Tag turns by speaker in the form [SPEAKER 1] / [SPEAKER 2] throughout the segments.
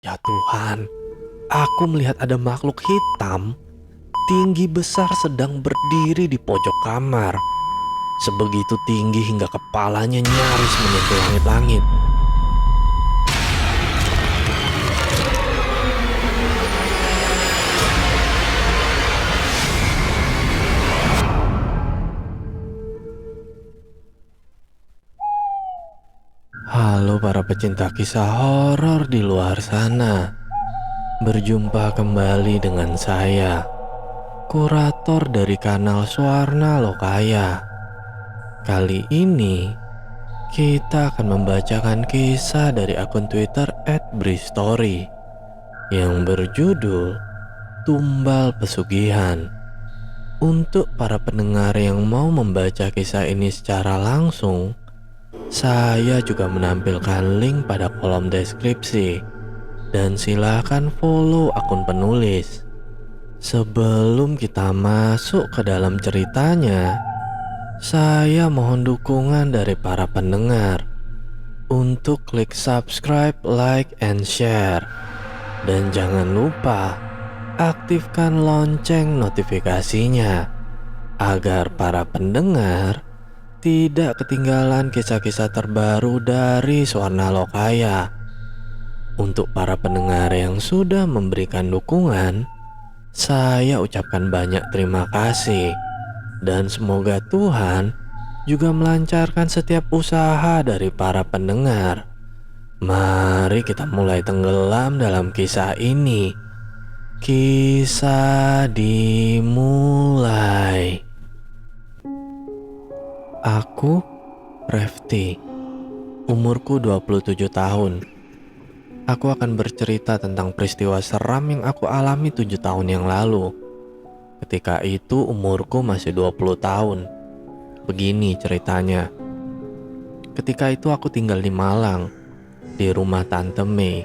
[SPEAKER 1] Ya Tuhan, aku melihat ada makhluk hitam tinggi besar sedang berdiri di pojok kamar. Sebegitu tinggi hingga kepalanya nyaris menyentuh langit-langit. Halo para pecinta kisah horor di luar sana. Berjumpa kembali dengan saya, kurator dari kanal Suarna Lokaya. Kali ini kita akan membacakan kisah dari akun Twitter @bristory yang berjudul Tumbal Pesugihan. Untuk para pendengar yang mau membaca kisah ini secara langsung, saya juga menampilkan link pada kolom deskripsi. Dan silakan follow akun penulis. Sebelum kita masuk ke dalam ceritanya, saya mohon dukungan dari para pendengar untuk klik subscribe, like, and share. Dan jangan lupa aktifkan lonceng notifikasinya agar para pendengar tidak ketinggalan kisah-kisah terbaru dari Suarna Lokaya. Untuk para pendengar yang sudah memberikan dukungan, saya ucapkan banyak terima kasih. Dan semoga Tuhan juga melancarkan setiap usaha dari para pendengar. Mari kita mulai tenggelam dalam kisah ini. Kisah dimulai. Aku, Refti. Umurku 27 tahun. Aku akan bercerita tentang peristiwa seram yang aku alami 7 tahun yang lalu. Ketika itu umurku masih 20 tahun. Begini ceritanya. Ketika itu aku tinggal di Malang, di rumah Tante Mei.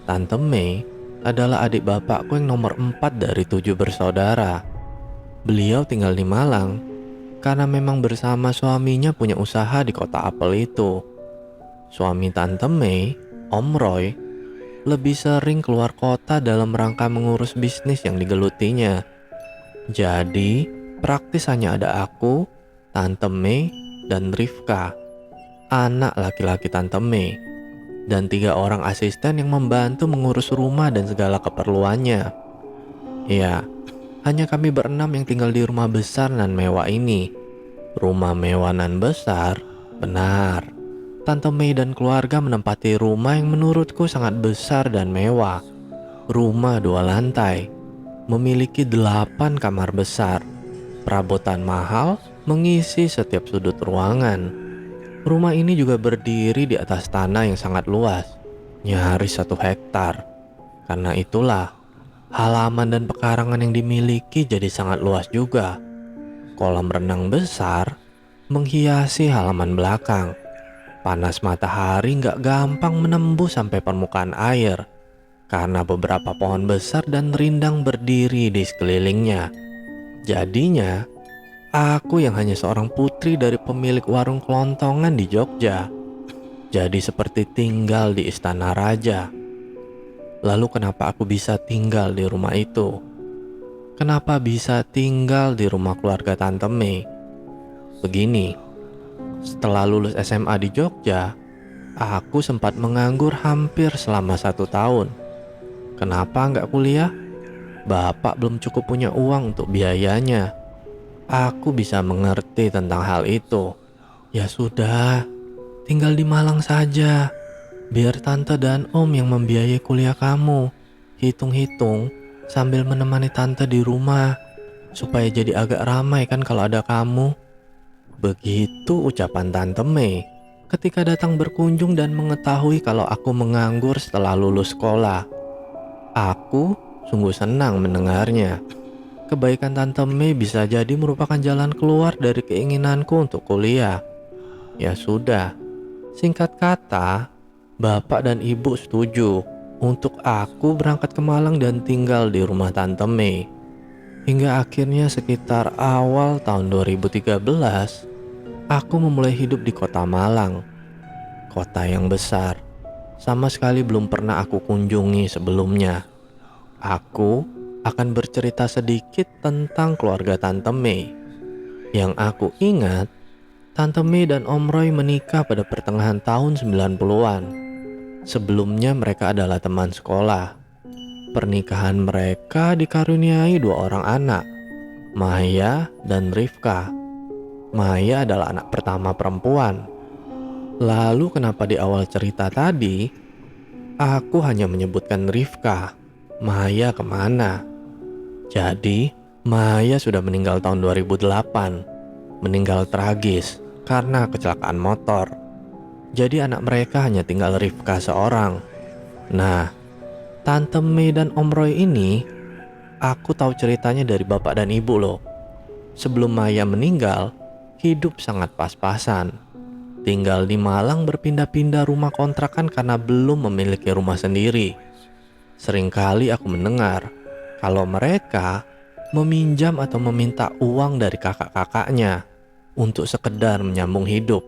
[SPEAKER 1] Tante Mei adalah adik bapakku yang nomor 4 dari 7 bersaudara. Beliau tinggal di Malang karena memang bersama suaminya punya usaha di kota apel itu. Suami Tante Mei, Om Roy, lebih sering keluar kota dalam rangka mengurus bisnis yang digelutinya. Jadi, praktis hanya ada aku, Tante Mei, dan Rifka, anak laki-laki Tante Mei, dan 3 orang asisten yang membantu mengurus rumah dan segala keperluannya. Ya, hanya kami berenam yang tinggal di rumah besar nan mewah ini. Rumah mewah nan besar, benar. Tante Mei dan keluarga menempati rumah yang menurutku sangat besar dan mewah. Rumah 2 lantai, memiliki 8 kamar besar. Perabotan mahal mengisi setiap sudut ruangan. Rumah ini juga berdiri di atas tanah yang sangat luas, nyaris 1 hektar. Karena itulah, halaman dan pekarangan yang dimiliki jadi sangat luas juga. Kolam renang besar menghiasi halaman belakang. Panas matahari nggak gampang menembus sampai permukaan air karena beberapa pohon besar dan rindang berdiri di sekelilingnya. Jadinya, aku yang hanya seorang putri dari pemilik warung kelontongan di Jogja, jadi seperti tinggal di istana raja. Lalu kenapa aku bisa tinggal di rumah itu? Kenapa bisa tinggal di rumah keluarga Tante Mei? Begini. Setelah lulus SMA di Jogja, aku sempat menganggur hampir selama 1 tahun. Kenapa nggak kuliah? Bapak belum cukup punya uang untuk biayanya. Aku bisa mengerti tentang hal itu. Ya sudah, tinggal di Malang saja. Biar tante dan om yang membiayai kuliah kamu. Hitung-hitung sambil menemani tante di rumah. Supaya jadi agak ramai kan kalau ada kamu. Begitu ucapan Tante Mei ketika datang berkunjung dan mengetahui kalau aku menganggur setelah lulus sekolah. Aku sungguh senang mendengarnya. Kebaikan Tante Mei bisa jadi merupakan jalan keluar dari keinginanku untuk kuliah. Ya sudah, singkat kata, bapak dan ibu setuju untuk aku berangkat ke Malang dan tinggal di rumah Tante Mei. Hingga akhirnya sekitar awal tahun 2013, aku memulai hidup di kota Malang. Kota yang besar, sama sekali belum pernah aku kunjungi sebelumnya. Aku akan bercerita sedikit tentang keluarga Tante Mei. Yang aku ingat, Tante Mei dan Om Roy menikah pada pertengahan tahun 90-an. Sebelumnya mereka adalah teman sekolah. Pernikahan mereka dikaruniai dua orang anak, Maya dan Rifka. Maya adalah anak pertama perempuan. Lalu kenapa di awal cerita tadi, aku hanya menyebutkan Rifka? Maya kemana? Jadi, Maya sudah meninggal tahun 2008. Meninggal tragis karena kecelakaan motor. Jadi anak mereka hanya tinggal Rifka seorang. Nah, Tante Mei dan Om Roy ini, aku tahu ceritanya dari bapak dan ibu loh. Sebelum Maya meninggal, hidup sangat pas-pasan. Tinggal di Malang berpindah-pindah rumah kontrakan karena belum memiliki rumah sendiri. Seringkali aku mendengar kalau mereka meminjam atau meminta uang dari kakak-kakaknya untuk sekedar menyambung hidup.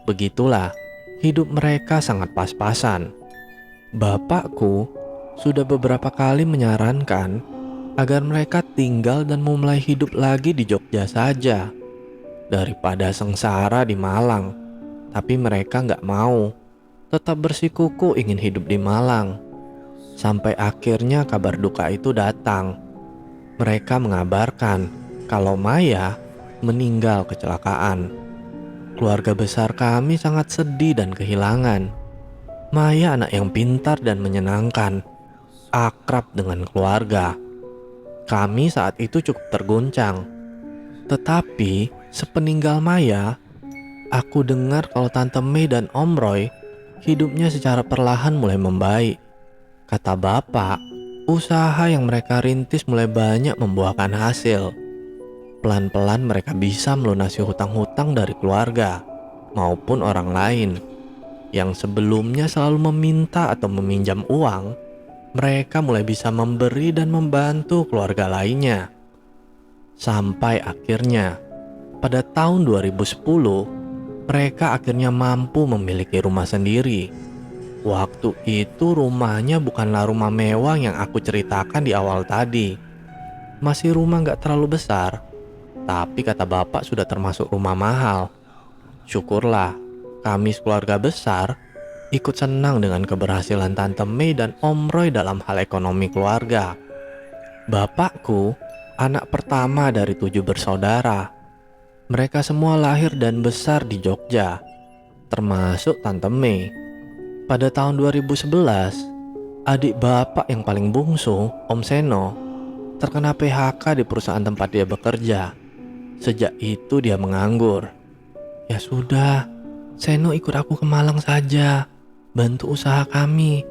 [SPEAKER 1] Begitulah, hidup mereka sangat pas-pasan. Bapakku sudah beberapa kali menyarankan agar mereka tinggal dan memulai hidup lagi di Jogja saja daripada sengsara di Malang. Tapi mereka nggak mau, tetap bersikuku ingin hidup di Malang. Sampai akhirnya kabar duka itu datang. Mereka mengabarkan kalau Maya meninggal kecelakaan. Keluarga besar kami sangat sedih dan kehilangan. Maya anak yang pintar dan menyenangkan, akrab dengan keluarga. Kami saat itu cukup terguncang. Tetapi sepeninggal Maya, aku dengar kalau Tante Mei dan Om Roy hidupnya secara perlahan mulai membaik. Kata bapak, usaha yang mereka rintis mulai banyak membuahkan hasil. Pelan-pelan mereka bisa melunasi hutang-hutang dari keluarga maupun orang lain. Yang sebelumnya selalu meminta atau meminjam uang, mereka mulai bisa memberi dan membantu keluarga lainnya. Sampai akhirnya, pada tahun 2010, mereka akhirnya mampu memiliki rumah sendiri. Waktu itu rumahnya bukanlah rumah mewah yang aku ceritakan di awal tadi. Masih rumah gak terlalu besar, tapi kata bapak sudah termasuk rumah mahal. Syukurlah, kami sekeluarga besar ikut senang dengan keberhasilan Tante Mei dan Om Roy dalam hal ekonomi keluarga. Bapakku anak pertama dari 7 bersaudara. Mereka semua lahir dan besar di Jogja, termasuk Tante Mei. Pada tahun 2011, adik bapak yang paling bungsu, Om Seno, terkena PHK di perusahaan tempat dia bekerja. Sejak itu dia menganggur. Ya sudah, Seno ikut aku ke Malang saja, bantu usaha kami,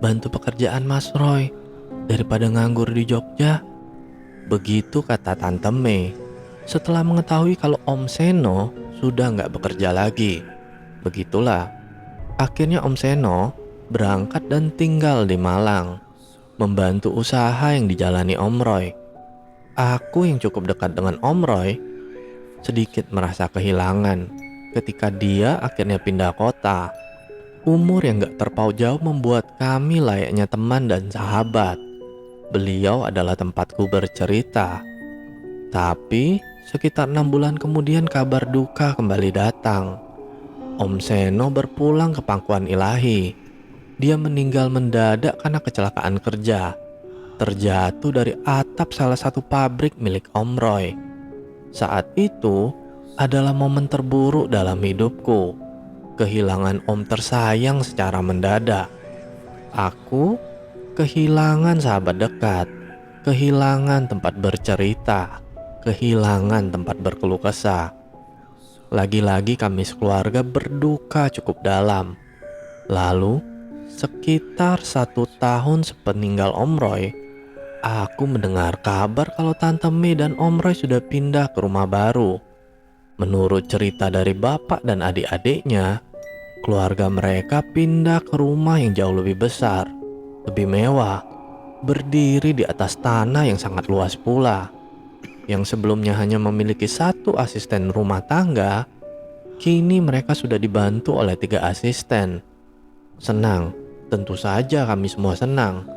[SPEAKER 1] bantu pekerjaan Mas Roy, daripada nganggur di Jogja. Begitu kata Tante Mei setelah mengetahui kalau Om Seno sudah nggak bekerja lagi. Begitulah, akhirnya Om Seno berangkat dan tinggal di Malang, membantu usaha yang dijalani Om Roy. Aku yang cukup dekat dengan Om Roy sedikit merasa kehilangan ketika dia akhirnya pindah kota. Umur yang gak terpaut jauh membuat kami layaknya teman dan sahabat. Beliau adalah tempatku bercerita. Tapi sekitar 6 bulan kemudian kabar duka kembali datang. Om Seno berpulang ke pangkuan ilahi. Dia meninggal mendadak karena kecelakaan kerja, terjatuh dari atap salah satu pabrik milik Om Roy. Saat itu adalah momen terburuk dalam hidupku. Kehilangan om tersayang secara mendadak. Aku kehilangan sahabat dekat, kehilangan tempat bercerita, kehilangan tempat berkeluh kesah. Lagi-lagi kami sekeluarga berduka cukup dalam. Lalu, sekitar 1 tahun sepeninggal Om Roy, aku mendengar kabar kalau Tante Mei dan Om Roy sudah pindah ke rumah baru. Menurut cerita dari bapak dan adik-adiknya, keluarga mereka pindah ke rumah yang jauh lebih besar, lebih mewah, berdiri di atas tanah yang sangat luas pula. Yang sebelumnya hanya memiliki 1 asisten rumah tangga, kini mereka sudah dibantu oleh 3 asisten. Senang, tentu saja kami semua senang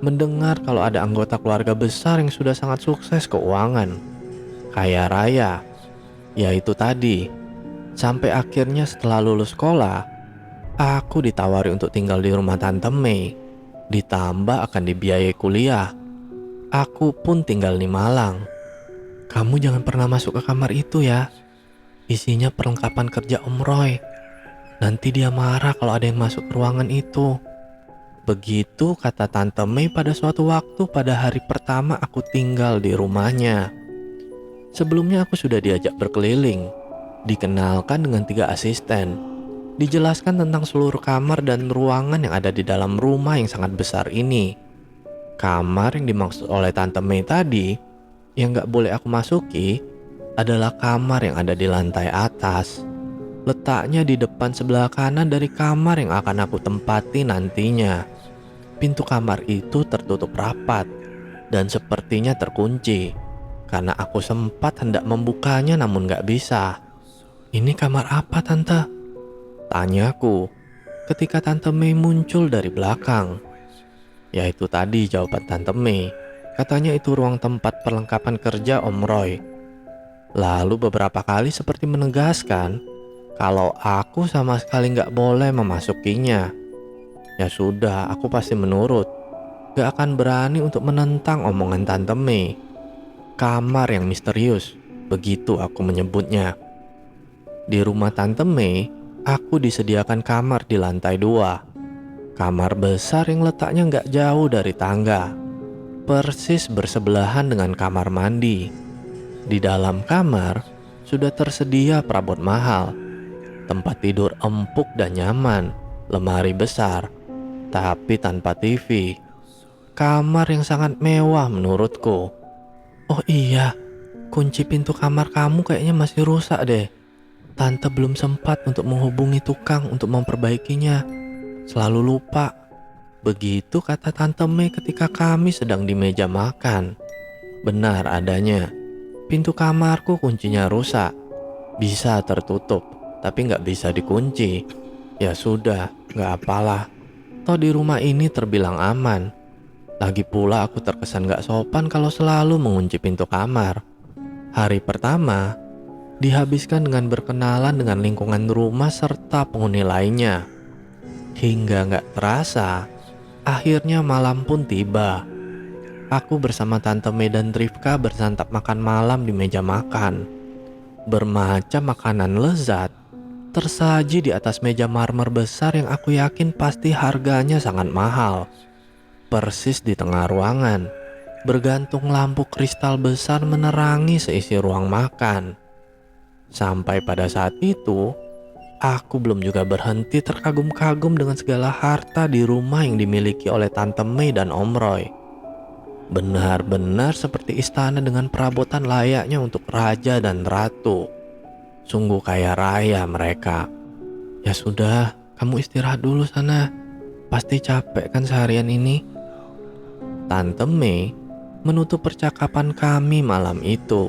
[SPEAKER 1] mendengar kalau ada anggota keluarga besar yang sudah sangat sukses keuangan, kaya raya. Yaitu tadi, sampai akhirnya setelah lulus sekolah, aku ditawari untuk tinggal di rumah Tante Mei, ditambah akan dibiayai kuliah. Aku pun tinggal di Malang. Kamu jangan pernah masuk ke kamar itu ya. Isinya perlengkapan kerja Om Roy. Nanti dia marah kalau ada yang masuk ke ruangan itu. Begitu kata Tante Mei pada suatu waktu pada hari pertama aku tinggal di rumahnya. Sebelumnya aku sudah diajak berkeliling, dikenalkan dengan 3 asisten, dijelaskan tentang seluruh kamar dan ruangan yang ada di dalam rumah yang sangat besar ini. Kamar yang dimaksud oleh Tante Mei tadi, yang gak boleh aku masuki, adalah kamar yang ada di lantai atas. Letaknya di depan sebelah kanan dari kamar yang akan aku tempati nantinya. Pintu kamar itu tertutup rapat dan sepertinya terkunci, karena aku sempat hendak membukanya namun gak bisa. Ini kamar apa Tante? Tanyaku ketika Tante Mei muncul dari belakang. Ya itu tadi jawaban Tante Mei. Katanya itu ruang tempat perlengkapan kerja Om Roy. Lalu beberapa kali seperti menegaskan kalau aku sama sekali gak boleh memasukinya. Ya sudah, aku pasti menurut. Gak akan berani untuk menentang omongan Tante Mei. Kamar yang misterius, begitu aku menyebutnya. Di rumah Tante Mei, aku disediakan kamar di lantai 2. Kamar besar yang letaknya gak jauh dari tangga, persis bersebelahan dengan kamar mandi. Di dalam kamar sudah tersedia perabot mahal, tempat tidur empuk dan nyaman, lemari besar, tapi tanpa TV. Kamar yang sangat mewah menurutku. Oh iya, kunci pintu kamar kamu kayaknya masih rusak deh. Tante belum sempat untuk menghubungi tukang untuk memperbaikinya. Selalu lupa. Begitu kata Tante Mei ketika kami sedang di meja makan. Benar adanya. Pintu kamarku kuncinya rusak. Bisa tertutup, tapi nggak bisa dikunci. Ya sudah, nggak apalah. Toh di rumah ini terbilang aman. Lagi pula aku terkesan gak sopan kalau selalu mengunci pintu kamar. Hari pertama dihabiskan dengan berkenalan dengan lingkungan rumah serta penghuni lainnya. Hingga gak terasa, akhirnya malam pun tiba. Aku bersama Tante Mei dan Rifka bersantap makan malam di meja makan. Bermacam makanan lezat tersaji di atas meja marmer besar yang aku yakin pasti harganya sangat mahal. Persis di tengah ruangan, bergantung lampu kristal besar menerangi seisi ruang makan. Sampai pada saat itu, aku belum juga berhenti terkagum-kagum dengan segala harta di rumah yang dimiliki oleh Tante Mei dan Om Roy. Benar-benar seperti istana dengan perabotan layaknya untuk raja dan ratu. Sungguh kaya raya mereka. Ya sudah, kamu istirahat dulu sana. Pasti capek kan seharian ini. Tante Mei menutup percakapan kami malam itu.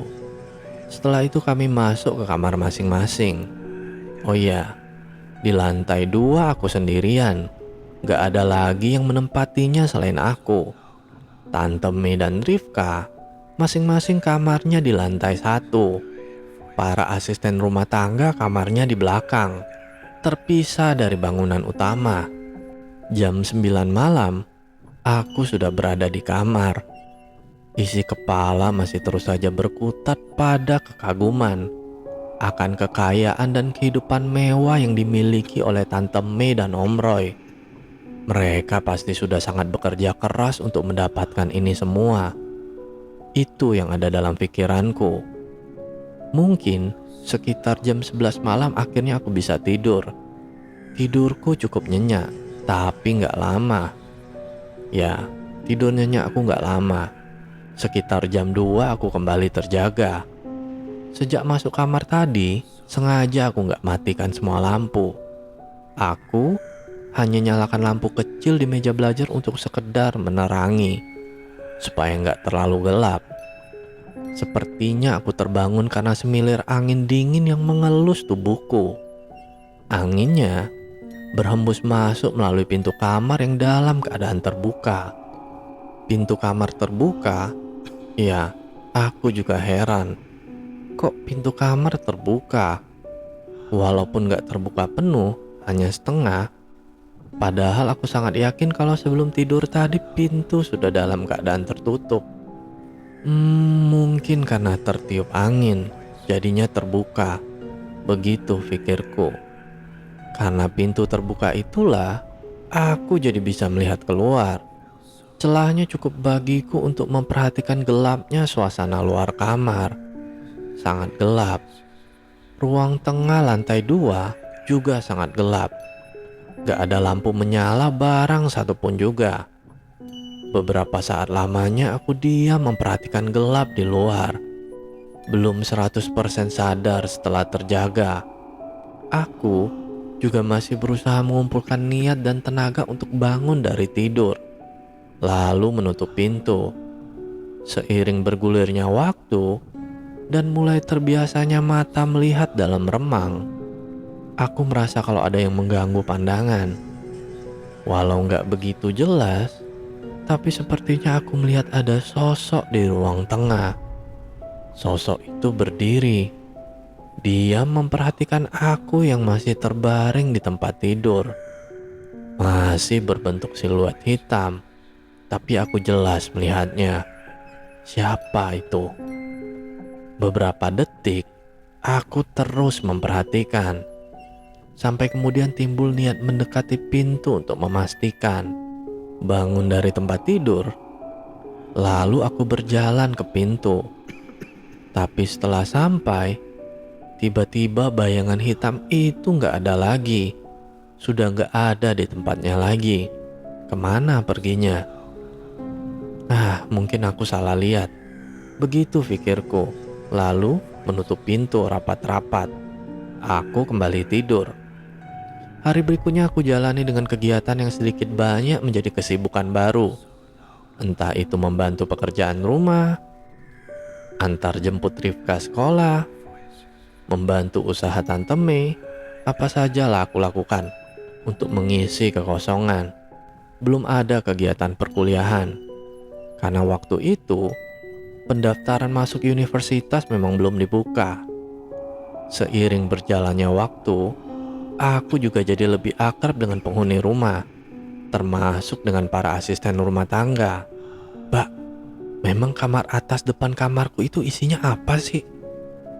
[SPEAKER 1] Setelah itu kami masuk ke kamar masing-masing. Oh iya, di lantai 2 aku sendirian. Gak ada lagi yang menempatinya selain aku. Tante Mei dan Rifka masing-masing kamarnya di lantai 1. Para asisten rumah tangga kamarnya di belakang, terpisah dari bangunan utama. Jam 9 malam, aku sudah berada di kamar. Isi kepala masih terus saja berkutat pada kekaguman akan kekayaan dan kehidupan mewah yang dimiliki oleh Tante Mei dan Om Roy. Mereka pasti sudah sangat bekerja keras untuk mendapatkan ini semua. Itu yang ada dalam pikiranku. Mungkin sekitar jam 11 malam akhirnya aku bisa tidur. Tidurku cukup nyenyak, tapi gak lama. Ya, tidur nyenyak aku gak lama. Sekitar jam 2 aku kembali terjaga. Sejak masuk kamar tadi, sengaja aku gak matikan semua lampu. Aku hanya nyalakan lampu kecil di meja belajar untuk sekedar menerangi, supaya gak terlalu gelap. Sepertinya aku terbangun karena semilir angin dingin yang mengelus tubuhku. Anginnya berhembus masuk melalui pintu kamar yang dalam keadaan terbuka. Pintu kamar terbuka? Ya, aku juga heran. Kok pintu kamar terbuka? Walaupun gak terbuka penuh, hanya setengah. Padahal aku sangat yakin kalau sebelum tidur tadi pintu sudah dalam keadaan tertutup. Mungkin karena tertiup angin, jadinya terbuka. Begitu pikirku. Karena pintu terbuka itulah, aku jadi bisa melihat keluar. Celahnya cukup bagiku untuk memperhatikan gelapnya suasana luar kamar. Sangat gelap. Ruang tengah lantai 2 juga sangat gelap. Gak ada lampu menyala barang satupun juga. Beberapa saat lamanya aku diam memperhatikan gelap di luar. Belum 100% sadar setelah terjaga. Aku juga masih berusaha mengumpulkan niat dan tenaga untuk bangun dari tidur, lalu menutup pintu. Seiring bergulirnya waktu dan mulai terbiasanya mata melihat dalam remang, aku merasa kalau ada yang mengganggu pandangan. Walau nggak begitu jelas, tapi sepertinya aku melihat ada sosok di ruang tengah. Sosok itu berdiri. Dia memperhatikan aku yang masih terbaring di tempat tidur. Masih berbentuk siluet hitam, tapi aku jelas melihatnya. Siapa itu? Beberapa detik, aku terus memperhatikan. Sampai kemudian timbul niat mendekati pintu untuk memastikan. Bangun dari tempat tidur, lalu aku berjalan ke pintu. Tapi setelah sampai, tiba-tiba bayangan hitam itu gak ada lagi. Sudah gak ada di tempatnya lagi. Kemana perginya? Mungkin aku salah lihat. Begitu pikirku. Lalu menutup pintu rapat-rapat. Aku kembali tidur. Hari berikutnya aku jalani dengan kegiatan yang sedikit banyak menjadi kesibukan baru. Entah itu membantu pekerjaan rumah, antar jemput Rifka sekolah, membantu usaha Tante Mei, apa sajalah aku lakukan untuk mengisi kekosongan. Belum ada kegiatan perkuliahan. Karena waktu itu, pendaftaran masuk universitas memang belum dibuka. Seiring berjalannya waktu, aku juga jadi lebih akrab dengan penghuni rumah, termasuk dengan para asisten rumah tangga. Mbak, memang kamar atas depan kamarku itu isinya apa sih?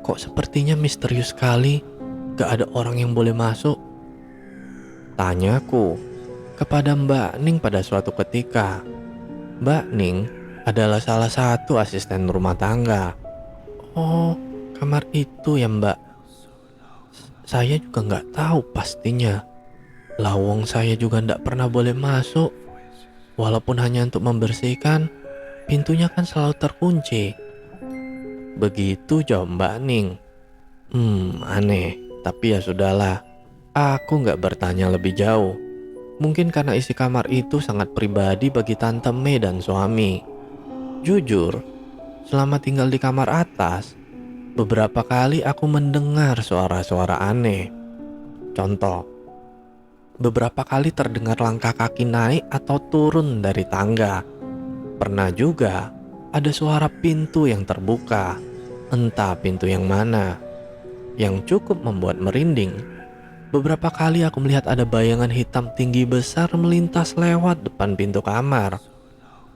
[SPEAKER 1] Kok sepertinya misterius sekali, gak ada orang yang boleh masuk? Tanyaku kepada Mbak Ning pada suatu ketika. Mbak Ning adalah salah satu asisten rumah tangga. Oh, kamar itu ya Mbak. Saya juga gak tahu pastinya. Lawang saya juga gak pernah boleh masuk. Walaupun hanya untuk membersihkan, pintunya kan selalu terkunci. Begitu jawab Mbak Ning. Aneh, tapi ya sudahlah. Aku gak bertanya lebih jauh. Mungkin karena isi kamar itu sangat pribadi bagi Tante Mei dan suami. Jujur, selama tinggal di kamar atas, beberapa kali aku mendengar suara-suara aneh. Contoh, beberapa kali terdengar langkah kaki naik atau turun dari tangga. Pernah juga ada suara pintu yang terbuka, entah pintu yang mana. Yang cukup membuat merinding, beberapa kali aku melihat ada bayangan hitam tinggi besar melintas lewat depan pintu kamar.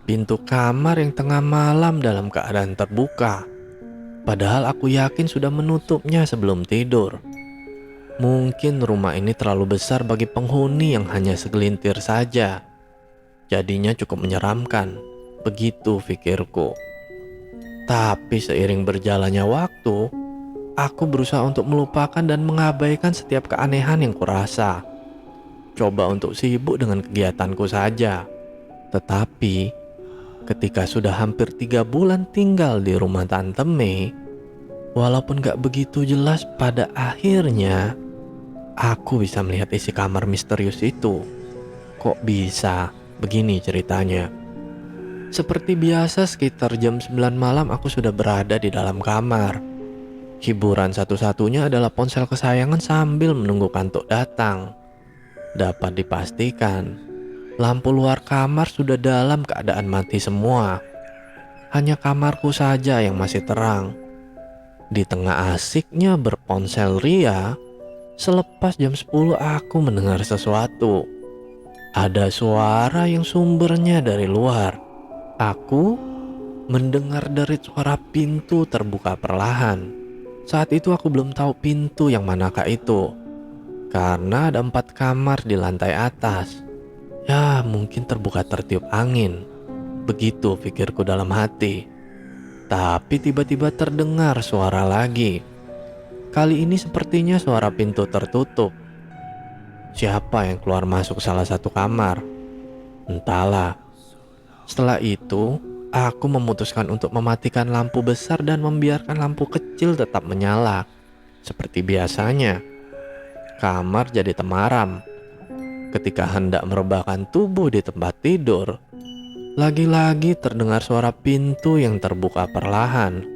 [SPEAKER 1] Pintu kamar yang tengah malam dalam keadaan terbuka. Padahal aku yakin sudah menutupnya sebelum tidur. Mungkin rumah ini terlalu besar bagi penghuni yang hanya segelintir saja. Jadinya cukup menyeramkan. Begitu pikirku. Tapi seiring berjalannya waktu, aku berusaha untuk melupakan dan mengabaikan setiap keanehan yang kurasa. Coba untuk sibuk dengan kegiatanku saja. Tetapi ketika sudah hampir 3 bulan tinggal di rumah Tante Mei, walaupun gak begitu jelas, pada akhirnya aku bisa melihat isi kamar misterius itu. Kok bisa? Begini ceritanya. Seperti biasa sekitar jam 9 malam aku sudah berada di dalam kamar. Hiburan satu-satunya adalah ponsel kesayangan sambil menunggu kantuk datang. Dapat dipastikan, lampu luar kamar sudah dalam keadaan mati semua. Hanya kamarku saja yang masih terang. Di tengah asiknya berponsel ria, selepas jam 10 aku mendengar sesuatu. Ada suara yang sumbernya dari luar. Aku mendengar derit suara pintu terbuka perlahan. Saat itu aku belum tahu pintu yang manakah itu, karena ada 4 kamar di lantai atas. Ya, mungkin terbuka tertiup angin. Begitu pikirku dalam hati. Tapi tiba-tiba terdengar suara lagi. Kali ini sepertinya suara pintu tertutup. Siapa yang keluar masuk salah satu kamar? Entahlah. Setelah itu, aku memutuskan untuk mematikan lampu besar dan membiarkan lampu kecil tetap menyala. Seperti biasanya, kamar jadi temaram. Ketika hendak merebahkan tubuh di tempat tidur, lagi-lagi terdengar suara pintu yang terbuka perlahan.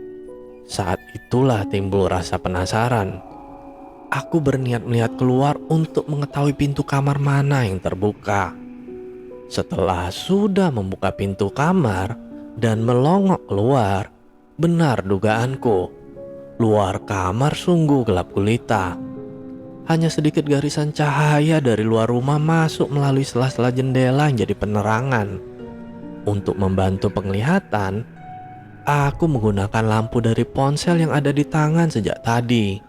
[SPEAKER 1] Saat itulah timbul rasa penasaran. Aku berniat melihat keluar untuk mengetahui pintu kamar mana yang terbuka. Setelah sudah membuka pintu kamar dan melongok keluar, benar dugaanku. Luar kamar sungguh gelap gulita. Hanya sedikit garisan cahaya dari luar rumah masuk melalui sela-sela jendela yang jadi penerangan. Untuk membantu penglihatan, aku menggunakan lampu dari ponsel yang ada di tangan sejak tadi.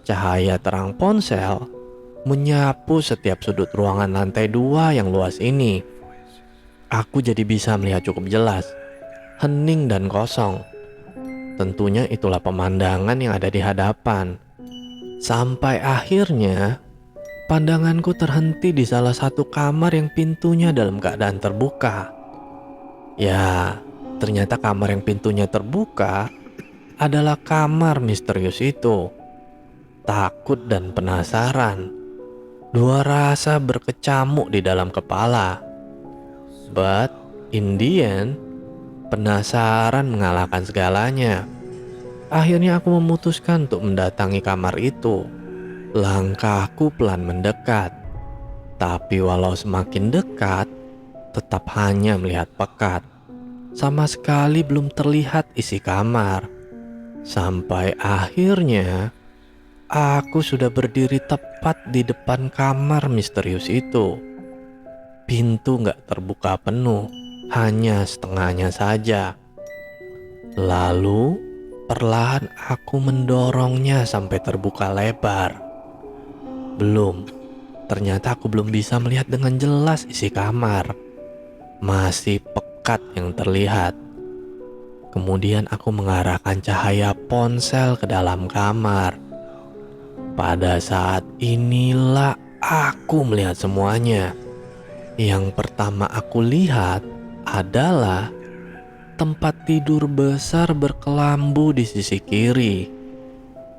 [SPEAKER 1] Cahaya terang ponsel menyapu setiap sudut ruangan lantai 2 yang luas ini. Aku jadi bisa melihat cukup jelas, hening dan kosong. Tentunya itulah pemandangan yang ada di hadapan. Sampai akhirnya, pandanganku terhenti di salah satu kamar yang pintunya dalam keadaan terbuka. Ya, ternyata kamar yang pintunya terbuka adalah kamar misterius itu. Takut dan penasaran, dua rasa berkecamuk di dalam kepala. But in the end, penasaran mengalahkan segalanya. Akhirnya aku memutuskan untuk mendatangi kamar itu. Langkahku pelan mendekat. Tapi walau semakin dekat, tetap hanya melihat pekat. Sama sekali belum terlihat isi kamar. Sampai akhirnya, aku sudah berdiri tepat di depan kamar misterius itu. Pintu gak terbuka penuh, hanya setengahnya saja. Lalu, perlahan aku mendorongnya sampai terbuka lebar. Belum, ternyata aku belum bisa melihat dengan jelas isi kamar. Masih pekat yang terlihat. Kemudian aku mengarahkan cahaya ponsel ke dalam kamar. Pada saat inilah aku melihat semuanya. Yang pertama aku lihat adalah tempat tidur besar berkelambu di sisi kiri.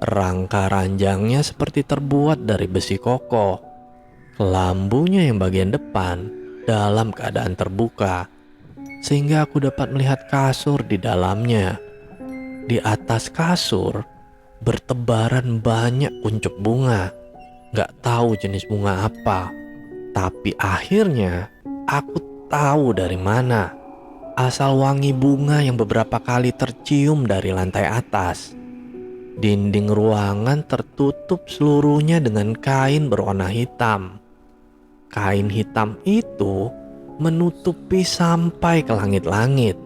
[SPEAKER 1] Rangka ranjangnya seperti terbuat dari besi kokoh. Kelambunya yang bagian depan dalam keadaan terbuka, sehingga aku dapat melihat kasur di dalamnya. Di atas kasur bertebaran banyak kuncup bunga. Gak tahu jenis bunga apa. Tapi akhirnya aku tahu dari mana asal wangi bunga yang beberapa kali tercium dari lantai atas. Dinding ruangan tertutup seluruhnya dengan kain berwarna hitam. Kain hitam itu menutupi sampai ke langit-langit.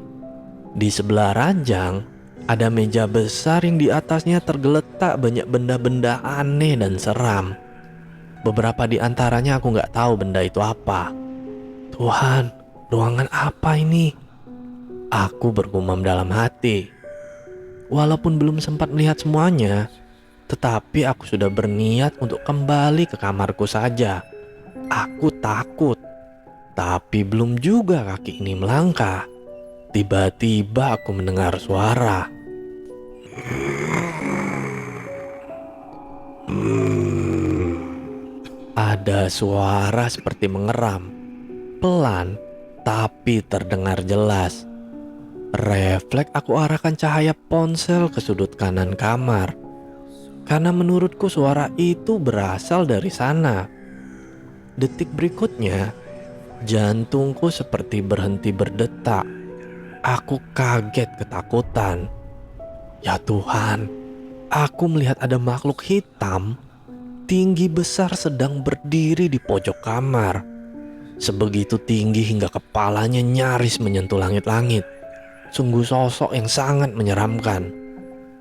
[SPEAKER 1] Di sebelah ranjang ada meja besar yang di atasnya tergeletak banyak benda-benda aneh dan seram. Beberapa di antaranya aku gak tahu benda itu apa. Tuhan, ruangan apa ini? Aku bergumam dalam hati. Walaupun belum sempat melihat semuanya, tetapi aku sudah berniat untuk kembali ke kamarku saja. Aku takut. Tapi belum juga kaki ini melangkah. Tiba-tiba aku mendengar suara. Ada suara seperti mengeram, pelan tapi terdengar jelas. Refleks aku arahkan cahaya ponsel ke sudut kanan kamar, karena menurutku suara itu berasal dari sana. Detik berikutnya, jantungku seperti berhenti berdetak. Aku kaget ketakutan. Ya Tuhan, aku melihat ada makhluk hitam tinggi besar sedang berdiri di pojok kamar. Sebegitu tinggi hingga kepalanya nyaris menyentuh langit-langit. Sungguh sosok yang sangat menyeramkan.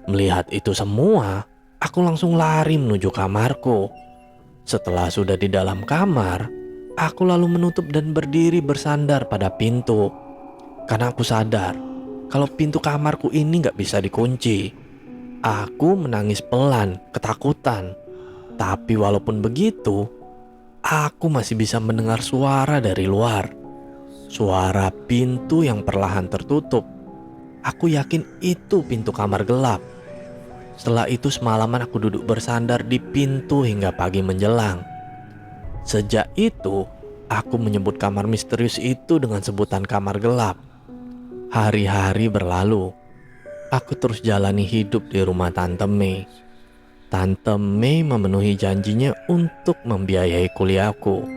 [SPEAKER 1] Melihat itu semua, aku langsung lari menuju kamarku. Setelah sudah di dalam kamar, aku lalu menutup dan berdiri bersandar pada pintu. Karena aku sadar kalau pintu kamarku ini gak bisa dikunci. Aku menangis pelan, ketakutan. Tapi walaupun begitu, aku masih bisa mendengar suara dari luar. Suara pintu yang perlahan tertutup. Aku yakin itu pintu kamar gelap. Setelah itu semalaman aku duduk bersandar di pintu hingga pagi menjelang. Sejak itu, aku menyebut kamar misterius itu dengan sebutan kamar gelap. Hari-hari berlalu. Aku terus jalani hidup di rumah Tante Mei. Tante Mei memenuhi janjinya untuk membiayai kuliahku.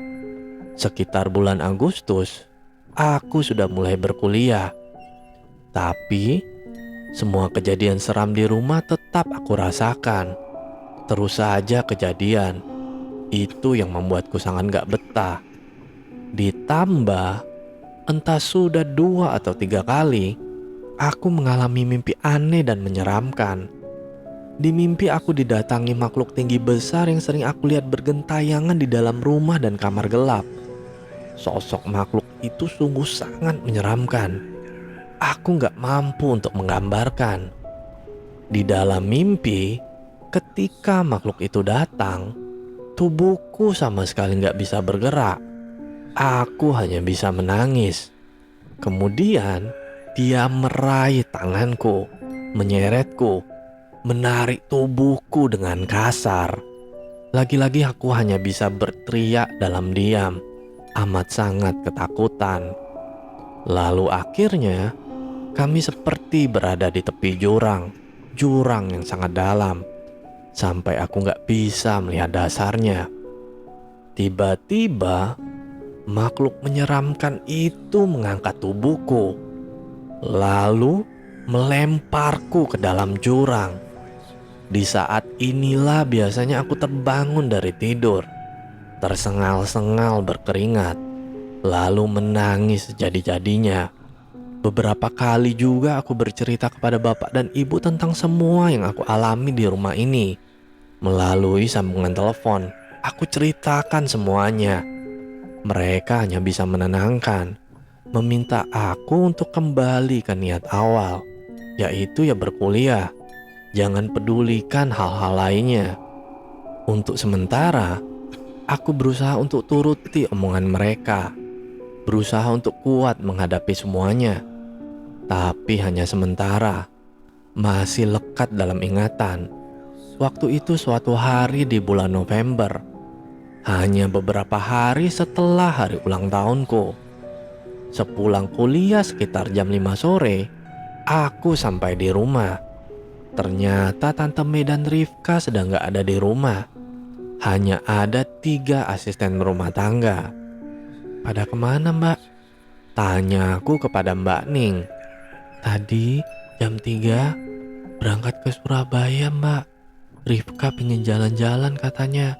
[SPEAKER 1] Sekitar bulan Agustus, aku sudah mulai berkuliah. Tapi, semua kejadian seram di rumah tetap aku rasakan. Terus saja kejadian. Itu yang membuatku sangat gak betah. Ditambah, entah sudah 2 atau 3 kali, aku mengalami mimpi aneh dan menyeramkan. Di mimpi aku didatangi makhluk tinggi besar yang sering aku lihat bergentayangan di dalam rumah dan kamar gelap. Sosok makhluk itu sungguh sangat menyeramkan. Aku gak mampu untuk menggambarkan. Di dalam mimpi, ketika makhluk itu datang, tubuhku sama sekali gak bisa bergerak. Aku hanya bisa menangis. Kemudian dia meraih tanganku, menyeretku, menarik tubuhku dengan kasar. Lagi-lagi aku hanya bisa berteriak dalam diam, amat sangat ketakutan. Lalu akhirnya kami seperti berada di tepi jurang yang sangat dalam, sampai aku gak bisa melihat dasarnya. Tiba-tiba makhluk menyeramkan itu mengangkat tubuhku, lalu melemparku ke dalam jurang. Di saat inilah biasanya aku terbangun dari tidur, tersengal-sengal berkeringat, lalu menangis sejadi-jadinya. Beberapa kali juga aku bercerita kepada bapak dan ibu tentang semua yang aku alami di rumah ini. Melalui sambungan telepon, aku ceritakan semuanya. Mereka hanya bisa menenangkan, meminta aku untuk kembali ke niat awal, yaitu ya berkuliah. Jangan pedulikan hal-hal lainnya. Untuk sementara, aku berusaha untuk turuti omongan mereka, berusaha untuk kuat menghadapi semuanya. Tapi hanya sementara, masih lekat dalam ingatan. Waktu itu suatu hari di bulan November, hanya beberapa hari setelah hari ulang tahunku. Sepulang kuliah sekitar jam 5 sore, aku sampai di rumah. Ternyata Tante Mei dan Rifka sedang gak ada di rumah. Hanya ada 3 asisten rumah tangga. Pada kemana mbak? Tanyaku kepada Mbak Ning. Tadi jam 3 berangkat ke Surabaya mbak. Rifka pengen jalan-jalan katanya.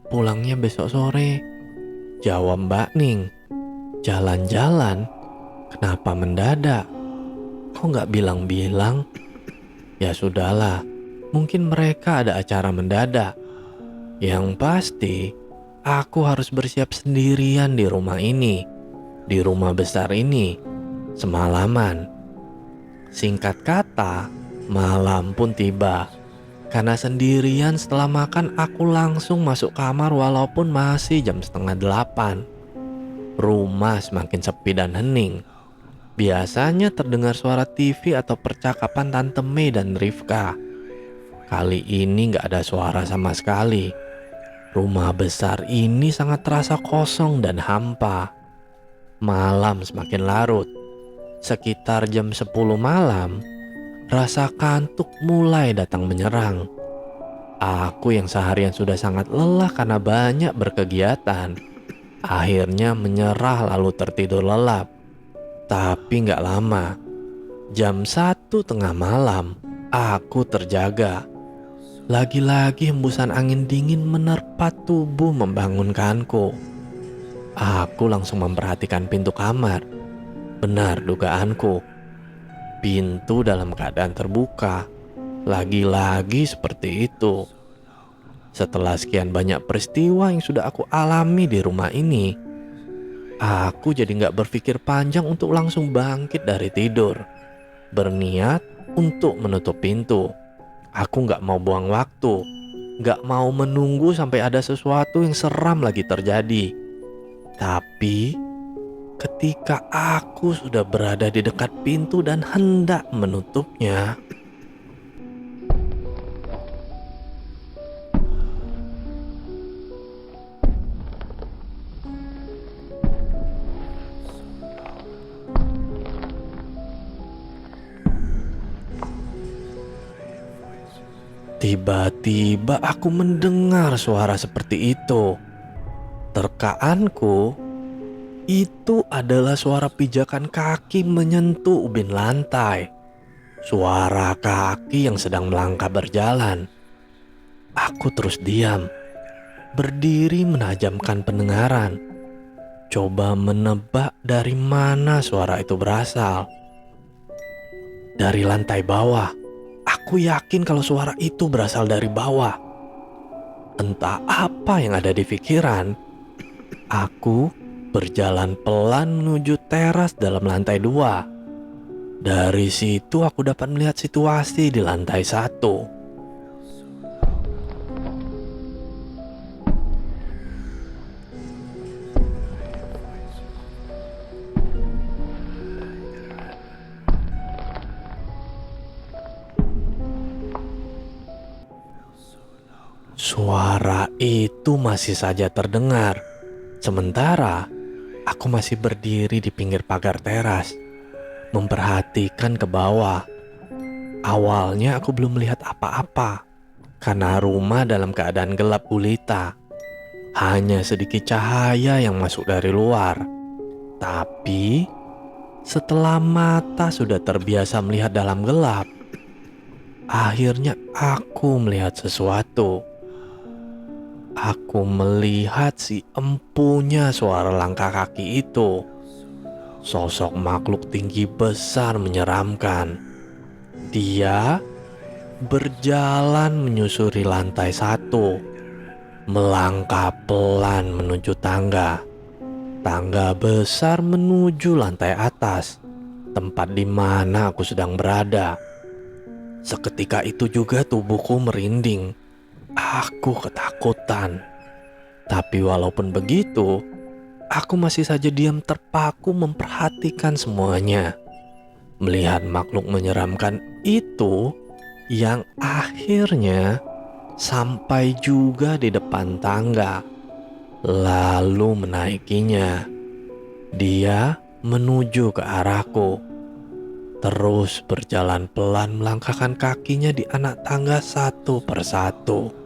[SPEAKER 1] Pulangnya besok sore. Jawab Mbak Ning. Jalan-jalan? Kenapa mendadak? Kok gak bilang-bilang? Ya sudahlah, mungkin mereka ada acara mendadak. Yang pasti, aku harus bersiap sendirian di rumah ini, di rumah besar ini, semalaman. Singkat kata, malam pun tiba. Karena sendirian setelah makan, aku langsung masuk kamar walaupun masih jam 7:30. Rumah semakin sepi dan hening. Biasanya terdengar suara TV atau percakapan Tante Mei dan Rifka. Kali ini gak ada suara sama sekali. Rumah besar ini sangat terasa kosong dan hampa. Malam semakin larut. Sekitar jam 10 malam, rasa kantuk mulai datang menyerang. Aku yang seharian sudah sangat lelah karena banyak berkegiatan, Akhirnya menyerah lalu tertidur lelap. Tapi gak lama, jam 1 tengah malam, aku terjaga. Lagi-lagi hembusan angin dingin menerpa tubuh membangunkanku. Aku langsung memperhatikan pintu kamar. Benar dugaanku, pintu dalam keadaan terbuka. Lagi-lagi seperti itu. Setelah sekian banyak peristiwa yang sudah aku alami di rumah ini, aku jadi gak berpikir panjang untuk langsung bangkit dari tidur. Berniat untuk menutup pintu. Aku gak mau buang waktu, gak mau menunggu sampai ada sesuatu yang seram lagi terjadi. Tapi ketika aku sudah berada di dekat pintu dan hendak menutupnya, tiba-tiba aku mendengar suara seperti itu. Terkaanku, itu adalah suara pijakan kaki menyentuh ubin lantai. Suara kaki yang sedang melangkah berjalan. Aku terus diam, berdiri menajamkan pendengaran. Coba menebak dari mana suara itu berasal. Dari lantai bawah. Aku yakin kalau suara itu berasal dari bawah. Entah apa yang ada di pikiran, aku berjalan pelan menuju teras dalam lantai 2. Dari situ aku dapat melihat situasi di lantai 1. Suara itu masih saja terdengar. Sementara aku masih berdiri di pinggir pagar teras, memperhatikan ke bawah. Awalnya aku belum melihat apa-apa, karena rumah dalam keadaan gelap gulita. Hanya sedikit cahaya yang masuk dari luar. Tapi setelah mata sudah terbiasa melihat dalam gelap, akhirnya aku melihat sesuatu. Aku melihat si empunya suara langkah kaki itu. Sosok makhluk tinggi besar menyeramkan. Dia berjalan menyusuri lantai 1, melangkah pelan menuju tangga. Tangga besar menuju lantai atas, tempat di mana aku sedang berada. Seketika itu juga tubuhku merinding. Aku ketakutan. Tapi walaupun begitu, aku masih saja diam terpaku memperhatikan semuanya. Melihat makhluk menyeramkan itu yang akhirnya sampai juga di depan tangga, lalu menaikinya. Dia menuju ke arahku, terus berjalan pelan melangkahkan kakinya di anak tangga satu persatu.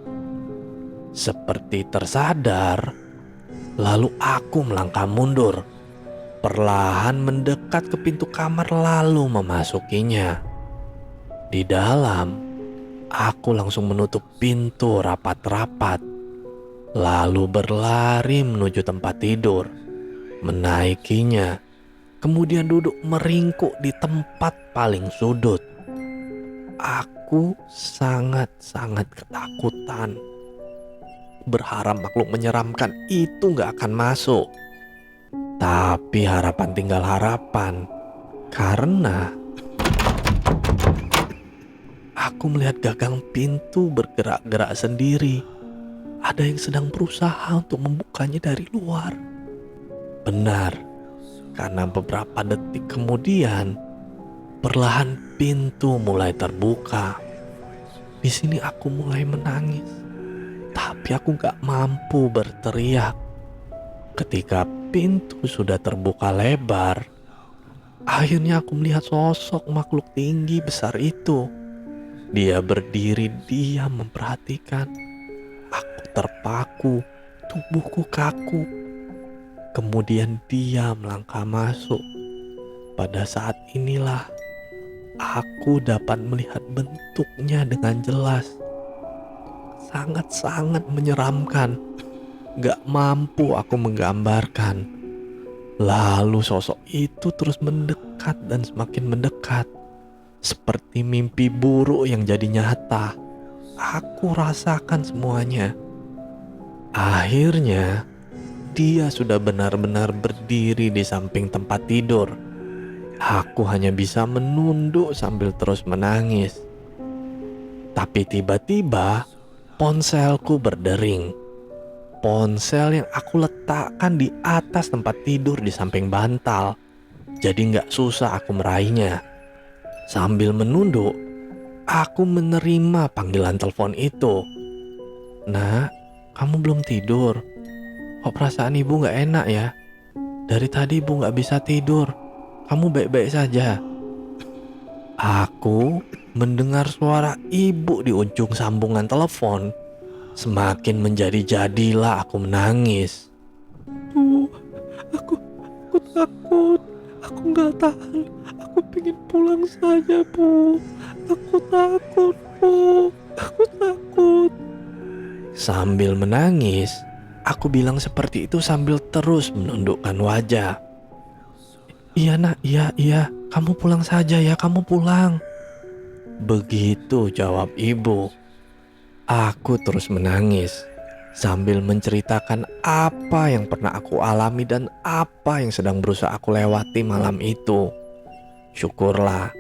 [SPEAKER 1] Seperti tersadar, lalu aku melangkah mundur, perlahan mendekat ke pintu kamar lalu memasukinya. Di dalam, aku langsung menutup pintu rapat-rapat, lalu berlari menuju tempat tidur, menaikinya, kemudian duduk meringkuk di tempat paling sudut. Aku sangat-sangat ketakutan. Berharap makhluk menyeramkan itu gak akan masuk. Tapi harapan tinggal harapan, karena aku melihat gagang pintu bergerak-gerak sendiri. Ada yang sedang berusaha untuk membukanya dari luar. Benar, karena beberapa detik kemudian, perlahan pintu mulai terbuka. Di sini aku mulai menangis, tapi aku gak mampu berteriak. Ketika pintu sudah terbuka lebar, akhirnya aku melihat sosok makhluk tinggi besar itu. Dia berdiri diam memperhatikan. Aku terpaku, tubuhku kaku. Kemudian dia melangkah masuk. Pada saat inilah aku dapat melihat bentuknya dengan jelas. Sangat-sangat menyeramkan. Gak mampu aku menggambarkan. Lalu sosok itu terus mendekat dan semakin mendekat. Seperti mimpi buruk yang jadi nyata. Aku rasakan semuanya. Akhirnya, dia sudah benar-benar berdiri di samping tempat tidur. Aku hanya bisa menunduk sambil terus menangis. Tapi tiba-tiba, ponselku berdering. Ponsel yang aku letakkan di atas tempat tidur di samping bantal. Jadi gak susah aku meraihnya. Sambil menunduk, aku menerima panggilan telepon itu. "Nak, kamu belum tidur? Kok perasaan ibu gak enak ya? Dari tadi ibu gak bisa tidur. Kamu baik-baik saja?" Aku mendengar suara ibu di ujung sambungan telepon. Semakin menjadi-jadilah aku menangis. "Bu, aku takut. Aku gak tahan. Aku pengen pulang saja, Bu. Aku takut, Bu. Aku takut." Sambil menangis, aku bilang seperti itu sambil terus menundukkan wajah. "Iya nak, iya. Kamu pulang saja ya, kamu pulang." Begitu jawab ibu. Aku terus menangis sambil menceritakan apa yang pernah aku alami dan apa yang sedang berusaha aku lewati malam itu. Syukurlah,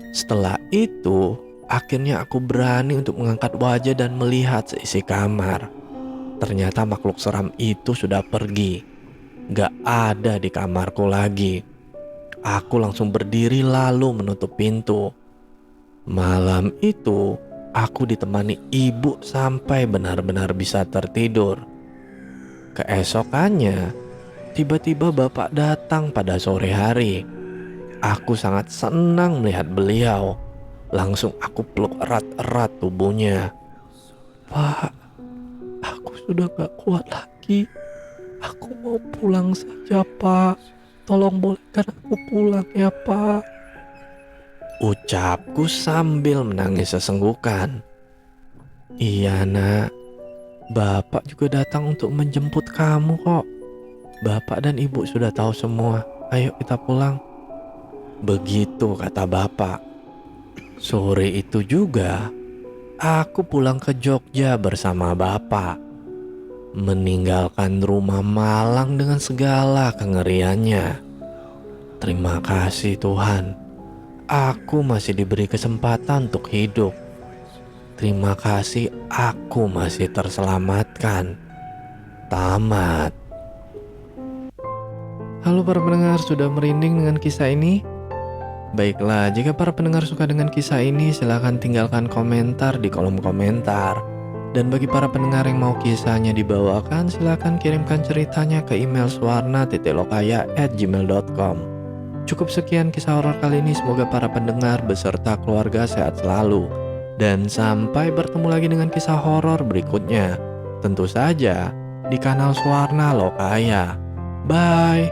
[SPEAKER 1] setelah itu akhirnya aku berani untuk mengangkat wajah dan melihat seisi kamar. Ternyata makhluk seram itu sudah pergi. Gak ada di kamarku lagi. Aku langsung berdiri lalu menutup pintu. Malam itu aku ditemani ibu sampai benar-benar bisa tertidur. Keesokannya, tiba-tiba bapak datang pada sore hari. Aku sangat senang melihat beliau. Langsung aku peluk erat-erat tubuhnya. "Pak, aku sudah gak kuat lagi. Aku mau pulang saja, Pak. Tolong bolehkan aku pulang ya, Pak," ucapku sambil menangis sesenggukan. "Iya nak, bapak juga datang untuk menjemput kamu kok. Bapak dan ibu sudah tahu semua. Ayo kita pulang." Begitu kata bapak. Sore itu juga, aku pulang ke Jogja bersama bapak. Meninggalkan rumah Malang dengan segala kengeriannya. Terima kasih Tuhan. Aku masih diberi kesempatan untuk hidup. Terima kasih aku masih terselamatkan. Tamat. Halo para pendengar, sudah merinding dengan kisah ini? Baiklah, jika para pendengar suka dengan kisah ini, silahkan tinggalkan komentar di kolom komentar. Dan bagi para pendengar yang mau kisahnya dibawakan, silahkan kirimkan ceritanya ke email swarna.lokaya@gmail.com. Cukup sekian kisah horor kali ini, semoga para pendengar beserta keluarga sehat selalu. Dan sampai bertemu lagi dengan kisah horor berikutnya. Tentu saja di kanal Swarna Lokaya. Bye.